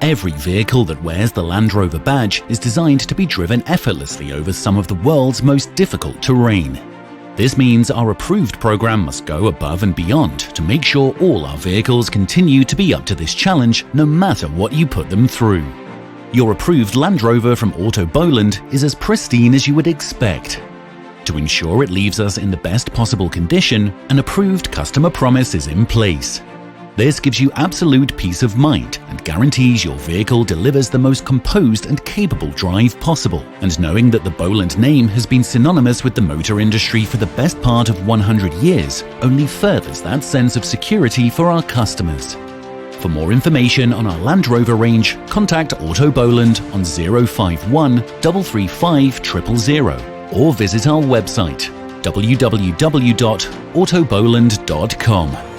Every vehicle that wears the Land Rover badge is designed to be driven effortlessly over some of the world's most difficult terrain. This means our approved program must go above and beyond to make sure all our vehicles continue to be up to this challenge no matter what you put them through. Your approved Land Rover from Autoboland is as pristine as you would expect. To ensure it leaves us in the best possible condition, an approved customer promise is in place. This gives you absolute peace of mind and guarantees your vehicle delivers the most composed and capable drive possible. And knowing that the Boland name has been synonymous with the motor industry for the best part of 100 years only furthers that sense of security for our customers. For more information on our Land Rover range, contact Autoboland on 051 335 000 or visit our website www.autoboland.com.